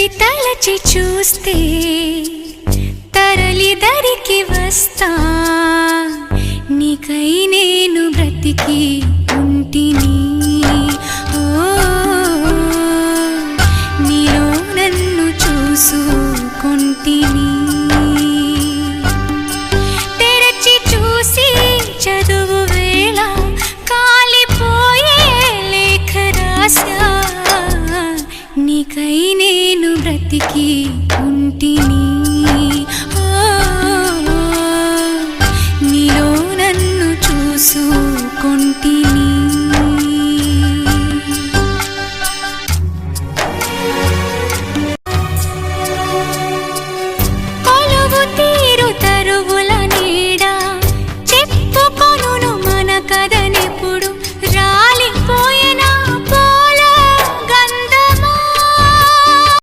తలచి తలచి చూస్తే తరలి దరికి వస్తా నీకై నేను బ్రతికి ఉంటిని నీలో నన్ను చూసుకొంటిని తెరచి చూసి చదువు వేళ కాలిపోయే లేఖ రాశా నీకై నేను బ్రతికి ఉంటిని నీలో నన్ను చూసు